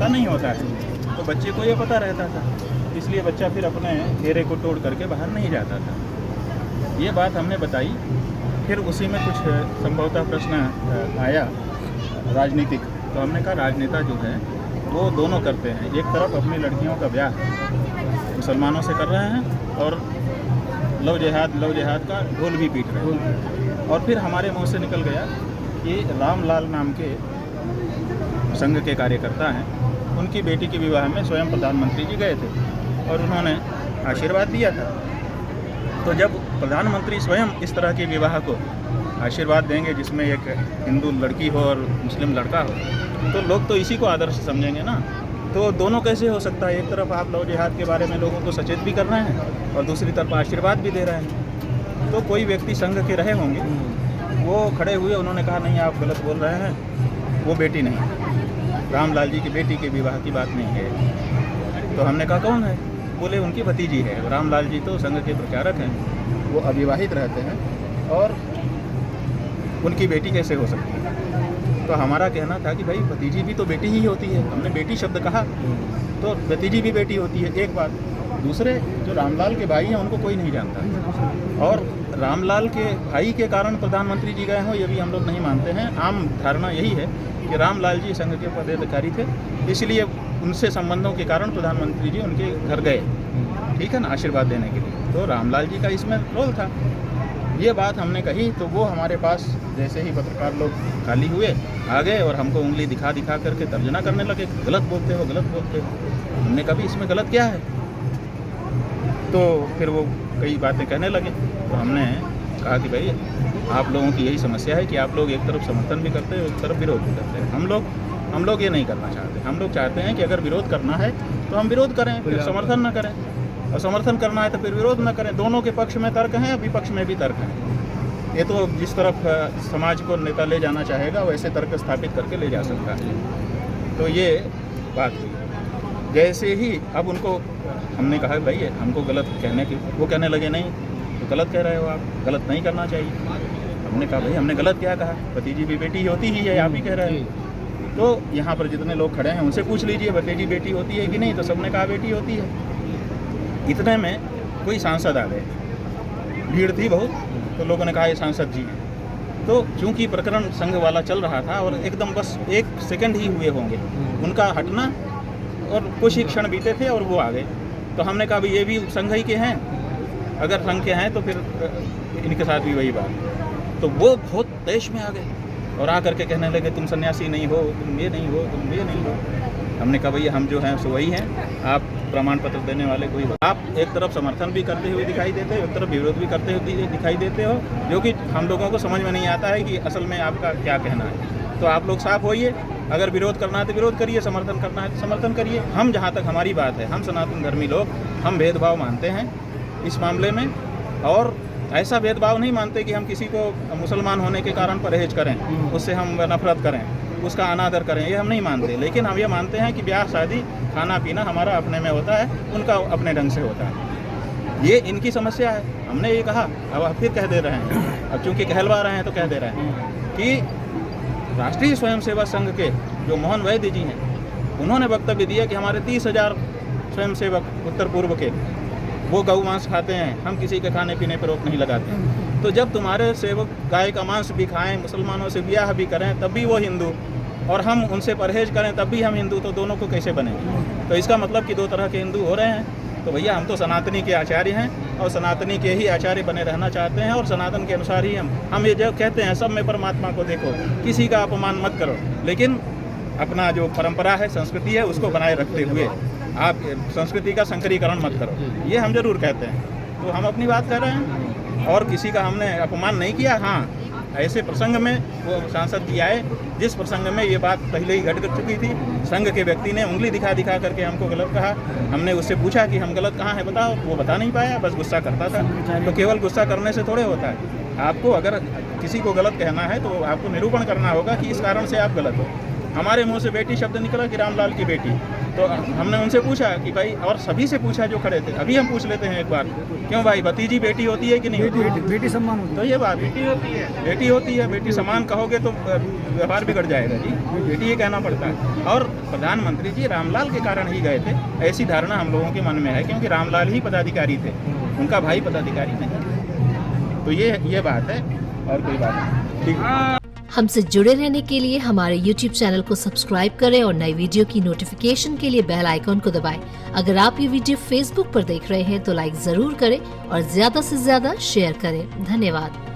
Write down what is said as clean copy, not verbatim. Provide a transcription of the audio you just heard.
पता नहीं होता है, तो बच्चे को ये पता रहता था, इसलिए बच्चा फिर अपने घेरे को तोड़ करके बाहर नहीं जाता था। ये बात हमने बताई। फिर उसी में कुछ संभवतः प्रश्न आया राजनीतिक, तो हमने कहा राजनेता जो है वो दोनों करते हैं, एक तरफ अपनी लड़कियों का ब्याह मुसलमानों से कर रहे हैं और लव जिहाद का ढोल भी पीट रहे हैं। और फिर हमारे मुंह से निकल गया कि रामलाल नाम के संघ के कार्यकर्ता हैं, उनकी बेटी के विवाह में स्वयं प्रधानमंत्री जी गए थे और उन्होंने आशीर्वाद दिया था। तो जब प्रधानमंत्री स्वयं इस तरह के विवाह को आशीर्वाद देंगे जिसमें एक हिंदू लड़की हो और मुस्लिम लड़का हो, तो लोग तो इसी को आदर्श समझेंगे ना। तो दोनों कैसे हो सकता है? एक तरफ आप लव जिहाद के बारे में लोगों को सचेत भी कर रहे हैं और दूसरी तरफ आशीर्वाद भी दे रहे हैं। तो कोई व्यक्ति संघ के रहे होंगे, वो खड़े हुए, उन्होंने कहा नहीं आप गलत बोल रहे हैं, वो बेटी नहीं, रामलाल जी की बेटी के विवाह की बात नहीं है। तो हमने कहा कौन है? बोले उनकी भतीजी है। रामलाल जी तो संघ के प्रचारक हैं, वो अविवाहित रहते हैं और उनकी बेटी कैसे हो सकती है? तो हमारा कहना था कि भाई भतीजी भी तो बेटी ही होती है, हमने बेटी शब्द कहा तो भतीजी भी बेटी होती है, एक बात। दूसरे जो रामलाल के भाई हैं उनको कोई नहीं जानता, और रामलाल के भाई के कारण प्रधानमंत्री जी गए हों ये भी हम लोग नहीं मानते हैं। आम धारणा यही है कि रामलाल जी संघ के पदाधिकारी थे, इसलिए उनसे संबंधों के कारण प्रधानमंत्री जी उनके घर गए, ठीक है ना, आशीर्वाद देने के लिए। तो रामलाल जी का इसमें रोल था। ये बात हमने कही तो वो हमारे पास जैसे ही पत्रकार लोग खाली हुए आ गए और हमको उंगली दिखा दिखा करके तर्जना करने लगे, गलत बोलते हो, गलत बोलते हो। हमने कहा इसमें गलत क्या है? तो फिर वो कई बातें कहने लगे। तो हमने कहा कि भाई आप लोगों की यही समस्या है कि आप लोग एक तरफ समर्थन भी करते हैं, एक तरफ विरोध भी करते हैं। हम लोग ये नहीं करना चाहते। हम लोग चाहते हैं कि अगर विरोध करना है तो हम विरोध करें, फिर समर्थन न करें, और समर्थन करना है तो फिर विरोध न करें। दोनों के पक्ष में तर्क हैं, विपक्ष में भी तर्क हैं। ये तो जिस तरफ समाज को नेता ले जाना चाहेगा वैसे तर्क स्थापित करके ले जा सकता है। तो ये बात हुई। जैसे ही अब उनको हमने कहा भाई हमको गलत कहने की, वो कहने लगे नहीं तो गलत कह रहे हो आप, गलत नहीं करना चाहिए। हमने कहा भाई हमने गलत क्या कहा? भतीजी भी बेटी होती ही है, आप ही कह रहे हैं। तो यहाँ पर जितने लोग खड़े हैं उनसे पूछ लीजिए भतीजी बेटी होती है कि नहीं, तो सबने कहा बेटी होती है। इतने में कोई सांसद आ गए, भीड़ थी बहुत, तो लोगों ने कहा ये सांसद जी हैं। तो चूंकि प्रकरण संघ वाला चल रहा था और एकदम बस 1 सेकंड ही हुए होंगे उनका हटना, और कुछ ही क्षण बीते थे और वो आ गए। तो हमने कहा भाई ये भी संघ ही के हैं, अगर संघ के हैं तो फिर इनके साथ भी वही बात। तो वो बहुत देश में आ गए और आकर के कहने लगे तुम सन्यासी नहीं हो, तुम ये नहीं हो, तुम ये नहीं हो। हमने कहा भैया हम जो हैं सो वही हैं, आप प्रमाण पत्र देने वाले कोई हो। आप एक तरफ समर्थन भी करते हुए दिखाई देते हो, एक तरफ विरोध भी करते हुए दिखाई देते हो, जो कि हम लोगों को समझ में नहीं आता है कि असल में आपका क्या कहना है। तो आप लोग साफ होइए, अगर विरोध करना है तो विरोध करिए, समर्थन करना है तो समर्थन करिए। हम जहाँ तक हमारी बात है, हम सनातन धर्मी लोग, हम भेदभाव मानते हैं इस मामले में, और ऐसा भेदभाव नहीं मानते कि हम किसी को मुसलमान होने के कारण परहेज करें, उससे हम नफरत करें, उसका अनादर करें, ये हम नहीं मानते। लेकिन हम ये मानते हैं कि ब्याह शादी खाना पीना हमारा अपने में होता है, उनका अपने ढंग से होता है। ये इनकी समस्या है, हमने ये कहा, अब आप फिर कह दे रहे हैं, अब चूँकि कहलवा रहे हैं तो कह दे रहे हैं कि राष्ट्रीय स्वयंसेवक संघ के जो मोहन वैद्य जी हैं, उन्होंने वक्तव्य दिया कि हमारे 30,000 स्वयंसेवक उत्तर पूर्व के वो गौ मांस खाते हैं, हम किसी के खाने पीने पर रोक नहीं लगाते। तो जब तुम्हारे सेवक गाय का मांस भी खाएं, मुसलमानों से ब्याह भी करें, तब भी वो हिंदू, और हम उनसे परहेज करें तब भी हम हिंदू, तो दोनों को कैसे बनेंगे? तो इसका मतलब कि 2 तरह के हिंदू हो रहे हैं। तो भैया हम तो सनातनी के आचार्य हैं और सनातनी के ही आचार्य बने रहना चाहते हैं, और सनातन के अनुसार ही हम ये जो कहते हैं सब में परमात्मा को देखो, किसी का अपमान मत करो, लेकिन अपना जो परंपरा है, संस्कृति है, उसको बनाए रखते हुए आप संस्कृति का संकरीकरण मत करो, ये हम जरूर कहते हैं। तो हम अपनी बात कर रहे हैं और किसी का हमने अपमान नहीं किया। हाँ, ऐसे प्रसंग में वो सांसद जी आए जिस प्रसंग में ये बात पहले ही घट चुकी थी, संघ के व्यक्ति ने उंगली दिखा दिखा करके हमको गलत कहा। हमने उससे पूछा कि हम गलत कहाँ हैं बताओ, वो बता नहीं पाया, बस गुस्सा करता था। तो केवल गुस्सा करने से थोड़े होता है, आपको अगर किसी को गलत कहना है तो आपको निरूपण करना होगा कि इस कारण से आप गलत हो। हमारे मुँह से बेटी शब्द निकला कि रामलाल की बेटी, तो हमने उनसे पूछा कि भाई, और सभी से पूछा जो खड़े थे, अभी हम पूछ लेते हैं एक बार, क्यों भाई, भतीजी बेटी होती है कि नहीं होती? बेटी सम्मान होती तो ये बात बेटी होती है, बेटी समान कहोगे तो व्यवहार बिगड़ जाएगा जी, बेटी ये कहना पड़ता है। और प्रधानमंत्री जी रामलाल के कारण ही गए थे, ऐसी धारणा हम लोगों के मन में है, क्योंकि रामलाल ही पदाधिकारी थे, उनका भाई पदाधिकारी नहीं। तो ये बात है, और कोई बात नहीं। ठीक। हमसे जुड़े रहने के लिए हमारे YouTube चैनल को सब्सक्राइब करें और नई वीडियो की नोटिफिकेशन के लिए बेल आइकॉन को दबाएं। अगर आप ये वीडियो Facebook पर देख रहे हैं तो लाइक जरूर करें और ज्यादा से ज्यादा शेयर करें। धन्यवाद।